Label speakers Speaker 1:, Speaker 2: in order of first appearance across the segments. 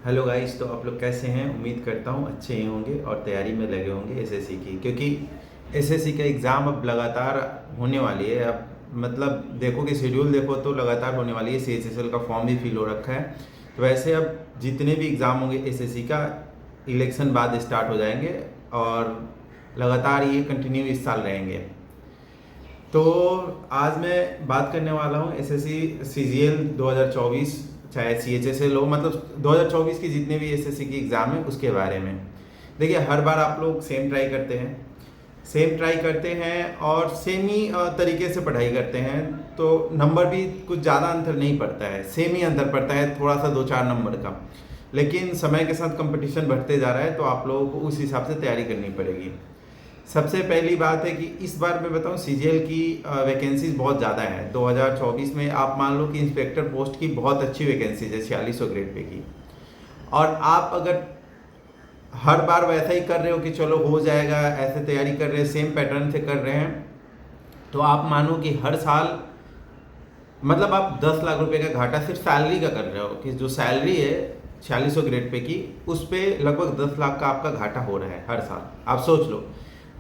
Speaker 1: Hello guys, तो आप लोग कैसे हैं? उम्मीद करता हूँ अच्छे ही होंगे और तैयारी में लगे होंगे एसएससी की, क्योंकि एसएससी का एग्ज़ाम अब लगातार होने वाली है। अब मतलब देखो कि शेड्यूल देखो तो लगातार होने वाली है। सीएचएसएल का फॉर्म भी फिल हो रखा है। तो वैसे अब जितने भी एग्ज़ाम होंगे एसएससी का, इलेक्शन बाद स्टार्ट हो जाएंगे और लगातार ये कंटिन्यू इस साल रहेंगे। तो आज मैं बात करने वाला हूँ एसएससी सीजीएल 2024, चाहे सीएचएसएल हो, मतलब 2024 की जितने भी एसएससी की एग्ज़ाम है उसके बारे में। देखिए, हर बार आप लोग सेम ट्राई करते हैं और सेम ही तरीके से पढ़ाई करते हैं, तो नंबर भी कुछ ज़्यादा अंतर नहीं पड़ता है, सेम ही अंतर पड़ता है, थोड़ा सा 2-4 नंबर का। लेकिन समय के साथ कंपटीशन बढ़ते जा रहा है, तो आप लोगों को उस हिसाब से तैयारी करनी पड़ेगी। सबसे पहली बात है कि इस बार मैं बताऊं, सीजीएल की वैकेंसीज बहुत ज़्यादा हैं। 2024 में आप मान लो कि इंस्पेक्टर पोस्ट की बहुत अच्छी वैकेंसीज है, 4600 ग्रेड पे की। और आप अगर हर बार वैसा ही कर रहे हो कि चलो हो जाएगा, ऐसे तैयारी कर रहे हैं, सेम पैटर्न से कर रहे हैं, तो आप मानो कि हर साल मतलब आप 10 लाख रुपए का घाटा सिर्फ सैलरी का कर रहे हो, कि जो सैलरी है 4600 ग्रेड पे की, उस पे लगभग 10 लाख का आपका घाटा हो रहा है हर साल। आप सोच लो,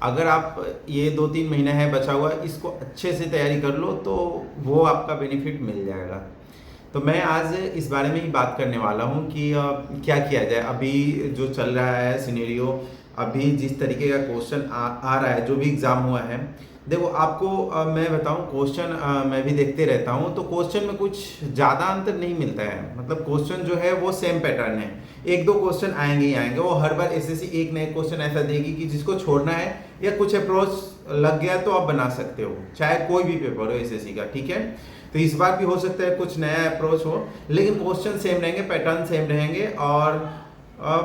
Speaker 1: अगर आप ये 2-3 महीना है बचा हुआ, इसको अच्छे से तैयारी कर लो तो वो आपका बेनिफिट मिल जाएगा। तो मैं आज इस बारे में ही बात करने वाला हूँ कि क्या किया जाए। अभी जो चल रहा है सिनेरियो, अभी जिस तरीके का क्वेश्चन आ रहा है, जो भी एग्ज़ाम हुआ है, देखो आपको मैं बताऊं, क्वेश्चन मैं भी देखते रहता हूं, तो क्वेश्चन में कुछ ज़्यादा अंतर नहीं मिलता है। मतलब क्वेश्चन जो है वो सेम पैटर्न है, एक दो क्वेश्चन आएंगे ही आएंगे। वो हर बार एसएससी एक नए क्वेश्चन ऐसा देगी कि जिसको छोड़ना है या कुछ अप्रोच लग गया तो आप बना सकते हो, चाहे कोई भी पेपर हो एसएससी का, ठीक है। तो इस बार भी हो सकता है कुछ नया अप्रोच हो, लेकिन क्वेश्चन सेम रहेंगे, पैटर्न सेम रहेंगे। और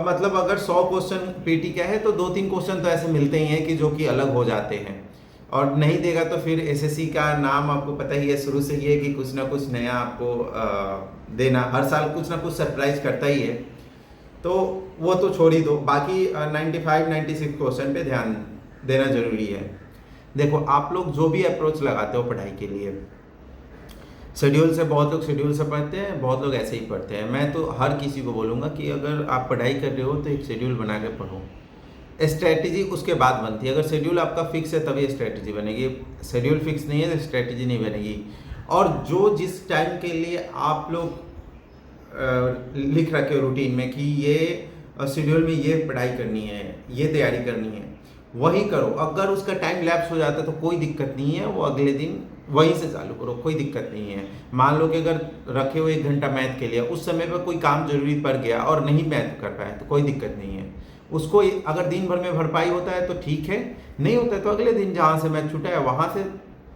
Speaker 1: मतलब अगर 100 क्वेश्चन पीटी का है तो 2-3 क्वेश्चन तो ऐसे मिलते ही हैं कि जो कि अलग हो जाते हैं। और नहीं देगा तो फिर एसएससी का नाम आपको पता ही है, शुरू से ही है कि कुछ ना कुछ नया आपको देना, हर साल कुछ ना कुछ सरप्राइज करता ही है। तो वो तो छोड़ ही दो, बाकी 95-96 क्वेश्चन पे ध्यान देना जरूरी है। देखो, आप लोग जो भी अप्रोच लगाते हो पढ़ाई के लिए, शेड्यूल से, बहुत लोग शेड्यूल से पढ़ते हैं, बहुत लोग ऐसे ही पढ़ते हैं। मैं तो हर किसी को बोलूँगा कि अगर आप पढ़ाई कर रहे हो तो एक शेड्यूल बना के पढ़ो। स्ट्रैटेजी उसके बाद बनती है। अगर शेड्यूल आपका फिक्स है तभी स्ट्रैटेजी बनेगी, शेड्यूल फिक्स नहीं है तो स्ट्रैटेजी नहीं बनेगी। और जो जिस टाइम के लिए आप लोग लिख रखे हो रूटीन में कि ये शेड्यूल में ये पढ़ाई करनी है, ये तैयारी करनी है, वही करो। अगर उसका टाइम लैप्स हो जाता है तो कोई दिक्कत नहीं है, वो अगले दिन वहीं से चालू करो, कोई दिक्कत नहीं है। मान लो कि अगर रखे हो 1 घंटा मैथ के लिए, उस समय पर कोई काम जरूरी पड़ गया और नहीं मैथ कर पाए तो कोई दिक्कत नहीं है। उसको अगर दिन भर में भरपाई होता है तो ठीक है, नहीं होता है तो अगले दिन जहाँ से मैथ छूटा है वहाँ से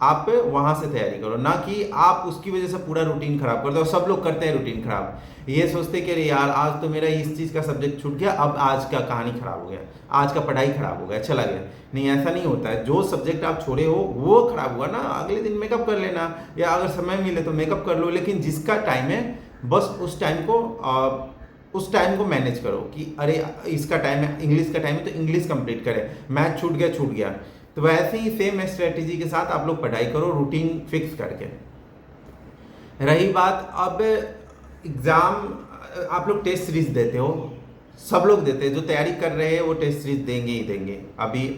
Speaker 1: आप वहाँ से तैयारी करो, ना कि आप उसकी वजह से पूरा रूटीन खराब कर दो। सब लोग करते हैं रूटीन खराब, ये सोचते कि अरे यार आज तो मेरा इस चीज़ का सब्जेक्ट छूट गया, अब आज का कहानी खराब हो गया, आज का पढ़ाई खराब हो गया, चला गया। नहीं, ऐसा नहीं होता है। जो सब्जेक्ट आप छोड़े हो वो खराब हुआ ना, अगले दिन मेकअप कर लेना, या अगर समय मिले तो मेकअप कर लो। लेकिन जिसका टाइम है बस उस टाइम को मैनेज करो कि अरे इसका टाइम है, इंग्लिश का टाइम है तो इंग्लिश कंप्लीट करें, मैथ छूट गया। तो वैसे ही सेम स्ट्रेटेजी के साथ आप लोग पढ़ाई करो, रूटीन फिक्स करके। रही बात अब एग्ज़ाम, आप लोग टेस्ट सीरीज देते हो, सब लोग देते हैं, जो तैयारी कर रहे हैं वो टेस्ट सीरीज देंगे ही देंगे। अभी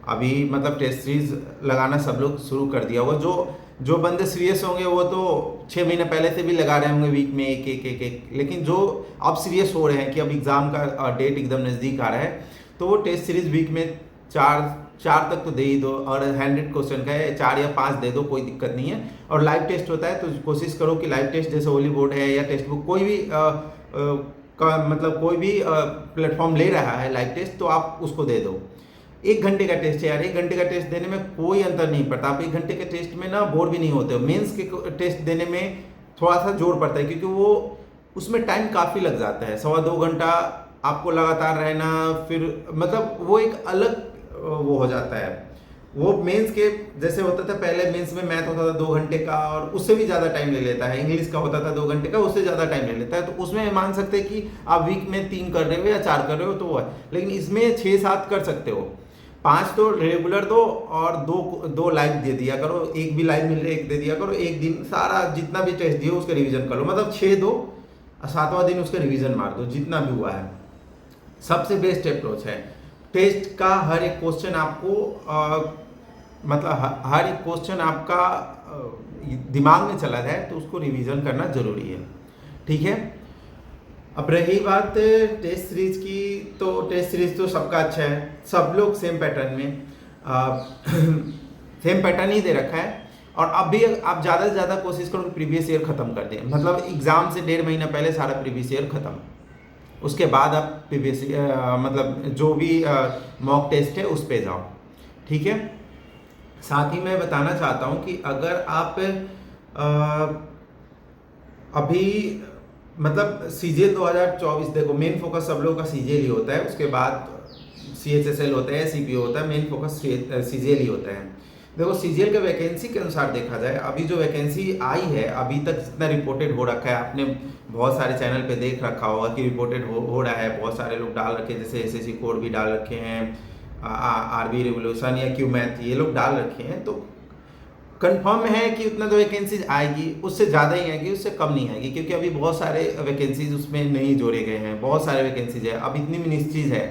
Speaker 1: अभी मतलब टेस्ट सीरीज लगाना सब लोग शुरू कर दिया होगा। जो बंदे सीरियस होंगे वो तो 6 महीने पहले से भी लगा रहे होंगे, वीक में एक। लेकिन जो अब सीरियस हो रहे हैं कि अब एग्ज़ाम का डेट एकदम नज़दीक आ रहा है, तो वो टेस्ट सीरीज वीक में चार तक तो दे ही दो। और 100 क्वेश्चन का है, 4 या 5 दे दो, कोई दिक्कत नहीं है। और लाइव टेस्ट होता है तो कोशिश करो कि लाइव टेस्ट, जैसे होली बोर्ड है या टेक्स्ट बुक, कोई भी मतलब कोई भी प्लेटफॉर्म ले रहा है लाइव टेस्ट, तो आप उसको दे दो। 1 घंटे का टेस्ट है यार, 1 घंटे का टेस्ट देने में कोई अंतर नहीं पड़ता। आप 1 घंटे के टेस्ट में ना बोर भी नहीं होते हो। मेंस के टेस्ट देने में थोड़ा सा जोर पड़ता है, क्योंकि वो उसमें टाइम काफ़ी लग जाता है, 2.25 घंटा आपको लगातार रहना, फिर मतलब वो एक अलग वो हो जाता है। वो मेंस के जैसे होता था पहले, मेंस में मैथ होता था 2 घंटे का और उससे भी ज़्यादा टाइम ले लेता है। इंग्लिश का होता था 2 घंटे का, उससे ज़्यादा टाइम ले लेता है। तो उसमें मान सकते हैं कि आप वीक में 3 कर रहे हो या 4 कर रहे हो तो वो है। लेकिन इसमें 6-7 कर सकते हो। 5 तो रेगुलर दो और दो लाइव दे दिया करो, एक भी लाइव मिल रहा है एक दे दिया करो। एक दिन सारा जितना भी टेस्ट दिया उसका रिवीजन कर लो, मतलब 6 दो, 7वां दिन उसका रिवीजन मार दो जितना भी हुआ है। सबसे बेस्ट अप्रोच है। टेस्ट का हर एक क्वेश्चन आपको मतलब हर एक क्वेश्चन आपका दिमाग में चला जाए तो उसको रिवीजन करना जरूरी है, ठीक है। अब रही बात टेस्ट सीरीज की, तो टेस्ट सीरीज तो सबका अच्छा है, सब लोग सेम पैटर्न में सेम पैटर्न ही दे रखा है। और अब भी आप ज़्यादा से ज़्यादा कोशिश करो प्रीवियस ईयर ख़त्म कर दें, मतलब एग्ज़ाम से 1.5 महीना पहले सारा प्रीवियस ईयर ख़त्म, उसके बाद आप प्रीवियस मतलब जो भी मॉक टेस्ट है उस पर जाओ, ठीक है। साथ ही मैं बताना चाहता हूँ कि अगर आप अभी मतलब सीजीएल 2024 देखो, मेन फोकस सब लोगों का सीजीएल ही होता है, उसके बाद सीएचएसएल होता है, सीपीओ होता है, मेन फोकस सीजीएल ही होता है। देखो सीजीएल के वैकेंसी के अनुसार देखा जाए, अभी जो वैकेंसी आई है अभी तक जितना रिपोर्टेड हो रखा है, आपने बहुत सारे चैनल पे देख रखा होगा कि रिपोर्टेड हो रहा है, बहुत सारे लोग डाल रखे हैं, जैसे एसएससी कोड भी डाल रखे हैं, आरबी रिवोल्यूशन या क्यू मैथ ये लोग डाल रखे हैं। तो कंफर्म है कि उतना तो वैकेंसीज आएगी, उससे ज़्यादा ही आएगी, उससे कम नहीं आएगी, क्योंकि अभी बहुत सारे वैकेंसीज उसमें नहीं जोड़े गए हैं, बहुत सारे वैकेंसीज है। अब इतनी मिनिस्ट्रीज है,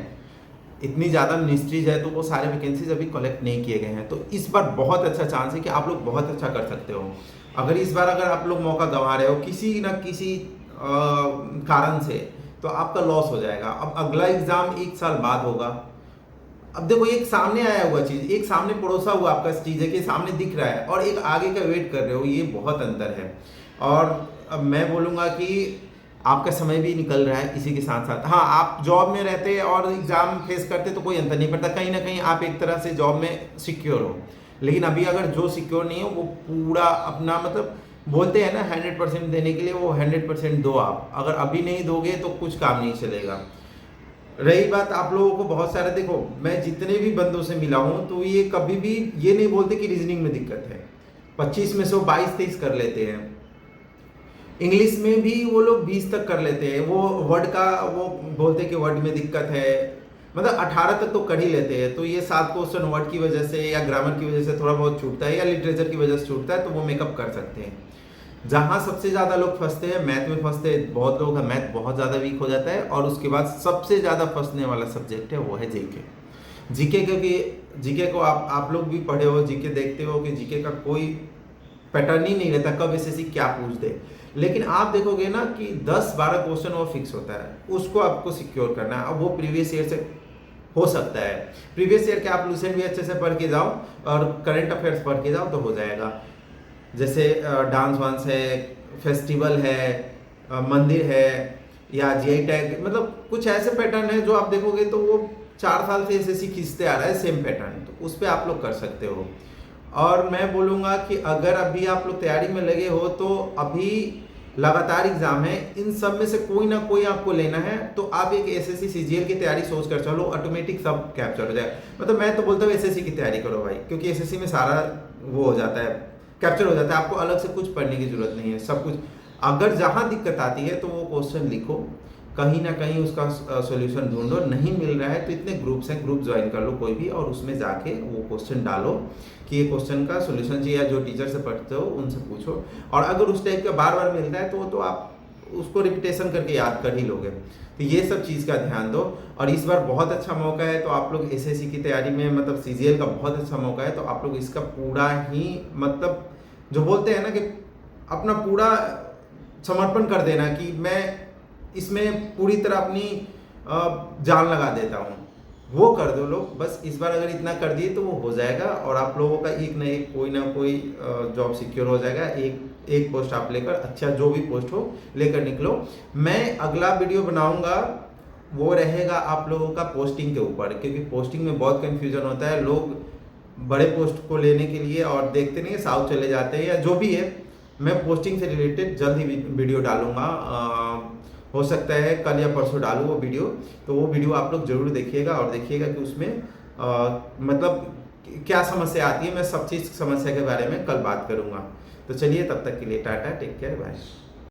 Speaker 1: इतनी ज़्यादा मिनिस्ट्रीज है, तो वो सारे वैकेंसीज अभी कलेक्ट नहीं किए गए हैं। तो इस बार बहुत अच्छा चांस है कि आप लोग बहुत अच्छा कर सकते हो। अगर इस बार अगर आप लोग मौका गंवा रहे हो किसी न किसी कारण से, तो आपका लॉस हो जाएगा। अब अगला एग्ज़ाम 1 साल बाद होगा। अब देखो एक सामने आया हुआ चीज़, एक सामने पड़ोसा हुआ आपका चीज़ है कि सामने दिख रहा है, और एक आगे का वेट कर रहे हो, ये बहुत अंतर है। और अब मैं बोलूँगा कि आपका समय भी निकल रहा है इसी के साथ साथ। हाँ, आप जॉब में रहते और एग्ज़ाम फेस करते तो कोई अंतर नहीं पड़ता, कहीं ना कहीं आप एक तरह से जॉब में सिक्योर हो। लेकिन अभी अगर जो सिक्योर नहीं हो वो पूरा अपना मतलब बोलते हैं ना 100% देने के लिए, वो 100% दो आप। अगर अभी नहीं दोगे तो कुछ काम नहीं चलेगा। रही बात आप लोगों को बहुत सारे, देखो मैं जितने भी बंदों से मिला हूँ तो ये कभी भी ये नहीं बोलते कि रीजनिंग में दिक्कत है। 25 में से 22-23 कर लेते हैं। इंग्लिश में भी वो लोग 20 तक कर लेते हैं। वो वर्ड का वो बोलते कि वर्ड में दिक्कत है, मतलब 18 तक तो कर ही लेते हैं। तो ये 7 क्वेश्चन वर्ड की वजह से या ग्रामर की वजह से थोड़ा बहुत छूटता है, या लिटरेचर की वजह से छूटता है, तो वो मेकअप कर सकते हैं। जहाँ सबसे ज़्यादा लोग फंसते हैं मैथ में फंसते हैं, बहुत लोगों का मैथ बहुत ज़्यादा वीक हो जाता है। और उसके बाद सबसे ज़्यादा फंसने वाला सब्जेक्ट है वो है जीके। जीके क्योंकि जीके को आप लोग भी पढ़े हो, जीके देखते हो कि जीके का कोई पैटर्न ही नहीं रहता कब एसएससी क्या पूछ दे। लेकिन आप देखोगे ना कि 10-12 क्वेश्चन वो फिक्स होता है, उसको आपको सिक्योर करना है। अब वो प्रीवियस ईयर से हो सकता है, प्रीवियस ईयर के आप लूसेंट भी अच्छे से पढ़ के जाओ और करंट अफेयर्स पढ़ के जाओ तो हो जाएगा। जैसे डांस वांस है, फेस्टिवल है, मंदिर है, या जीआई टैग, मतलब कुछ ऐसे पैटर्न है जो आप देखोगे तो वो 4 साल से एसएससी खींचते आ रहा है सेम पैटर्न, तो उस पर आप लोग कर सकते हो। और मैं बोलूँगा कि अगर अभी आप लोग तैयारी में लगे हो तो अभी लगातार एग्जाम है, इन सब में से कोई ना कोई आपको लेना है, तो आप एक एसएससी सीजीएल की तैयारी सोच कर चलो, ऑटोमेटिक सब कैप्चर हो जाए। मतलब मैं तो बोलता हूँ एसएससी की तैयारी करो भाई, क्योंकि एसएससी में सारा वो हो जाता है, कैप्चर हो जाता है, आपको अलग से कुछ पढ़ने की जरूरत नहीं है, सब कुछ। अगर जहाँ दिक्कत आती है तो वो क्वेश्चन लिखो, कहीं ना कहीं उसका सॉल्यूशन ढूंढो, नहीं मिल रहा है तो इतने ग्रुप्स हैं, ग्रुप ज्वाइन कर लो कोई भी, और उसमें जाके वो क्वेश्चन डालो कि ये क्वेश्चन का सॉल्यूशन चाहिए, जो टीचर से पढ़ते हो उनसे पूछो। और अगर उस टाइप का बार बार मिलता है तो वो तो आप उसको रिपीटेशन करके याद कर ही लोगे। तो ये सब चीज़ का ध्यान दो। और इस बार बहुत अच्छा मौका है, तो आप लोग एसएससी की तैयारी में मतलब सीजीएल का बहुत अच्छा मौका है, तो आप लोग इसका पूरा ही मतलब जो बोलते हैं ना कि अपना पूरा समर्पण कर देना कि मैं इसमें पूरी तरह अपनी जान लगा देता हूँ, वो कर दो लोग। बस इस बार अगर इतना कर दिए तो वो हो जाएगा, और आप लोगों का एक ना कोई जॉब सिक्योर हो जाएगा। एक पोस्ट आप लेकर, अच्छा जो भी पोस्ट हो लेकर निकलो। मैं अगला वीडियो बनाऊंगा, वो रहेगा आप लोगों का पोस्टिंग के ऊपर, क्योंकि पोस्टिंग में बहुत कंफ्यूजन होता है। लोग बड़े पोस्ट को लेने के लिए और देखते नहीं, साउथ चले जाते हैं या जो भी है। मैं पोस्टिंग से रिलेटेड जल्द ही वीडियो डालूंगा, हो सकता है कल या परसों डालूँ वो वीडियो। तो वो वीडियो आप लोग जरूर देखिएगा, और देखिएगा कि उसमें मतलब क्या समस्या आती है। मैं सब चीज़ समस्या के बारे में कल बात करूँगा। तो चलिए तब तक के लिए टाटा, टेक केयर, बाय।